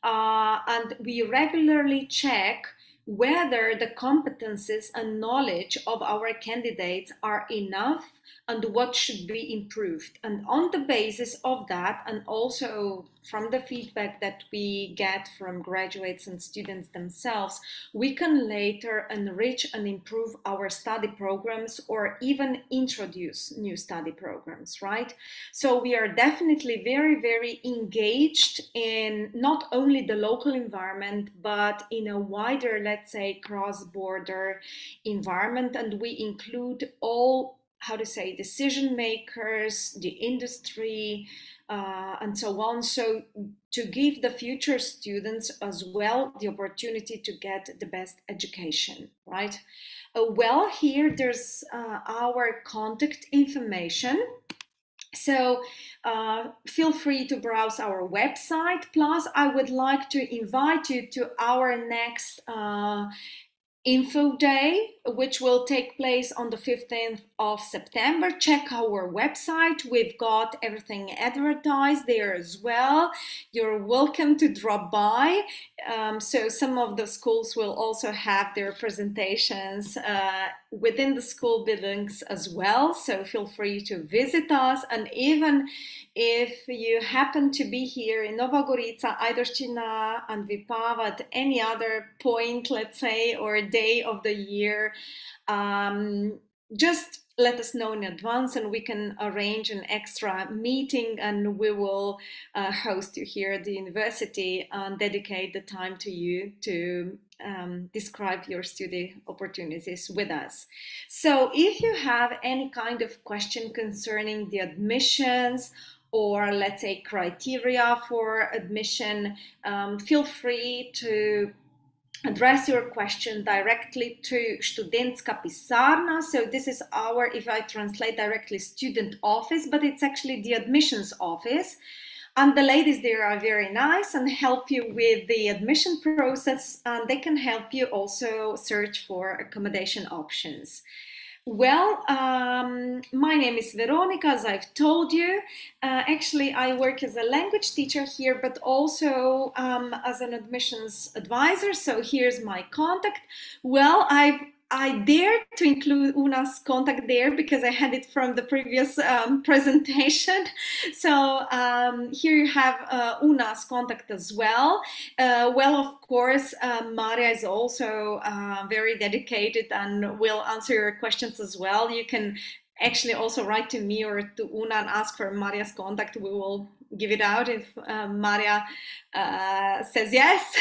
And we regularly check whether the competences and knowledge of our candidates are enough and what should be improved. And on the basis of that, and also from the feedback that we get from graduates and students themselves, we can later enrich and improve our study programs or even introduce new study programs, right? So we are definitely very, very engaged in not only the local environment, but in a wider, let's say, cross-border environment. And we include all, how to say, decision makers, the industry, and so on. So to give the future students as well the opportunity to get the best education, right? Well, here there's our contact information. So feel free to browse our website. Plus, I would like to invite you to our next Info Day, which will take place on the 15th of September. Check our website. We've got everything advertised there as well. You're welcome to drop by. So some of the schools will also have their presentations within the school buildings as well. So feel free to visit us. And even if you happen to be here in Nova Gorica, Ajdovština and Vipava at any other point, let's say, or day of the year, just let us know in advance and we can arrange an extra meeting, and we will host you here at the university and dedicate the time to you to describe your study opportunities with us. So if you have any kind of question concerning the admissions, or let's say criteria for admission, feel free to address your question directly to Študentska pisarna. So this is our, if I translate directly, student office, but it's actually the admissions office. And the ladies there are very nice and help you with the admission process, and they can help you also search for accommodation options. Well, my name is Veronica, as I've told you. Actually, I work as a language teacher here, but also as an admissions advisor. So here's my contact. Well, I dared to include Una's contact there because I had it from the previous presentation. So here you have Una's contact as well. Well, of course, Maria is also very dedicated and will answer your questions as well. You can actually also write to me or to Una and ask for Maria's contact. We will give it out if Maria says yes.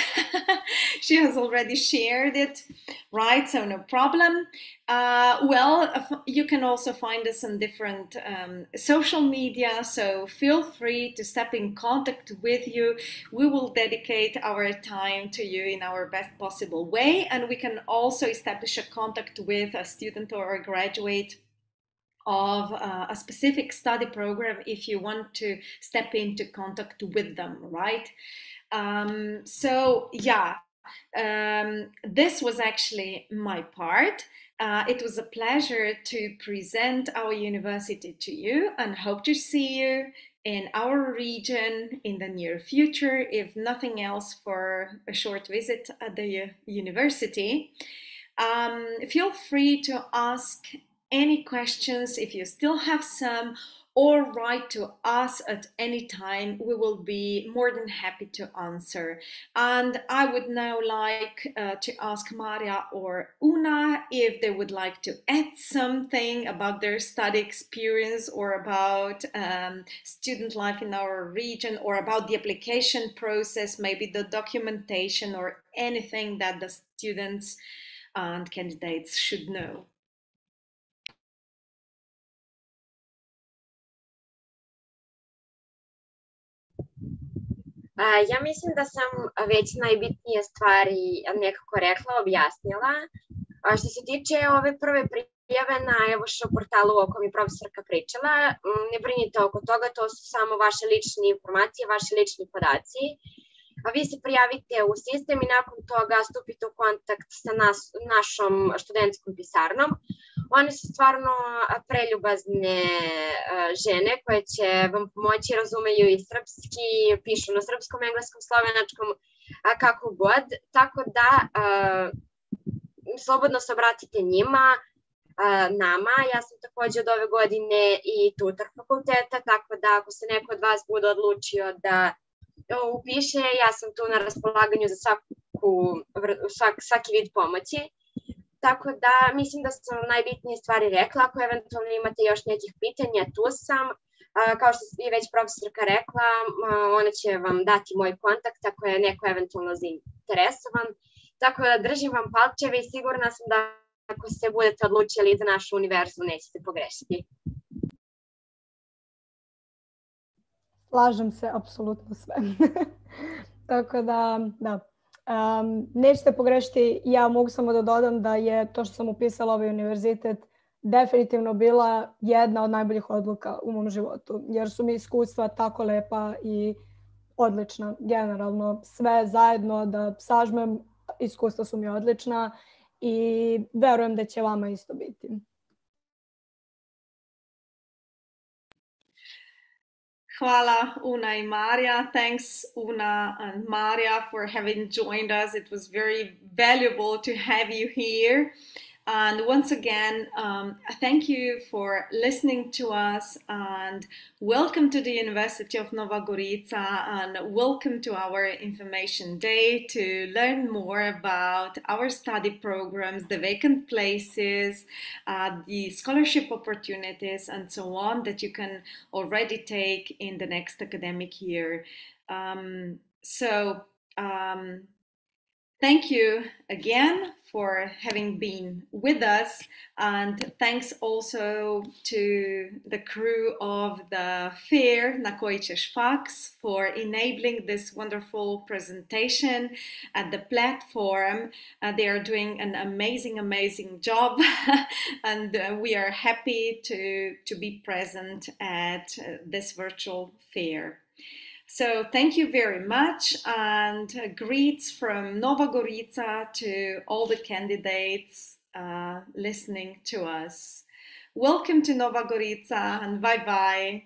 She has already shared it, right? So no problem. Well, you can also find us on different social media, so feel free to step in contact with you. We will dedicate our time to you in our best possible way, and we can also establish a contact with a student or a graduate of a specific study program if you want to step into contact with them, right? So yeah, this was actually my part. It was a pleasure to present our university to you, and hope to see you in our region in the near future, if nothing else for a short visit at the university. Feel free to ask any questions if you still have some, or write to us at any time. We will be more than happy to answer. And I would now like to ask Maria or Una if they would like to add something about their study experience or about student life in our region, or about the application process, maybe the documentation, or anything that the students and candidates should know. Ja mislim da sam već najbitnije stvari nekako rekla, objasnila. Što se tiče ove prve prijave na Evošo portalu o kojem je profesorka pričala, ne brinite oko toga, to su samo vaše lične informacije, vaši lični podaci. A vi se prijavite u sistem i nakon toga stupite u kontakt sa našom studentskom pisarnom. One su stvarno preljubazne žene koje će vam pomoći, razumeju i srpski, pišu na srpskom, engleskom, slovenačkom, kako god. Tako da slobodno se obratite njima, nama. Ja sam takođe od ove godine i tutor fakulteta, tako da ako se neko od vas bude odlučio da upiše, ja sam tu na raspolaganju za svaki vid pomoći. Tako da mislim da sam najbitnije stvari rekla. Ako eventualno imate još nekih pitanja, tu sam. Kao što je već profesorka rekla, ona će vam dati moj kontakt ako je neko eventualno zainteresovan. Tako da držim vam palčeve i sigurna sam da ako se budete odlučili za našu univerzu, nećete pogrešiti. Slažem se, apsolutno sve. Tako da, da. Nećete pogrešiti, ja mogu samo da dodam da je to što sam upisala ovaj univerzitet definitivno bila jedna od najboljih odluka u mom životu, jer su mi iskustva tako lepa i odlična. Generalno sve zajedno da sažmem, iskustva su mi odlična i verujem da će vama isto biti. Hvala, Una and Maria. Thanks, Una and Maria, for having joined us. It was very valuable to have you here. And once again, thank you for listening to us, and welcome to the University of Nova Gorica, and welcome to our information day to learn more about our study programs, the vacant places, the scholarship opportunities, and so on that you can already take in the next academic year. Thank you again for having been with us, and thanks also to the crew of the fair Na koji ćeš faks for enabling this wonderful presentation at the platform. They are doing an amazing job and we are happy to be present at this virtual fair. So thank you very much, and greets from Nova Gorica to all the candidates listening to us. Welcome to Nova Gorica, and bye-bye.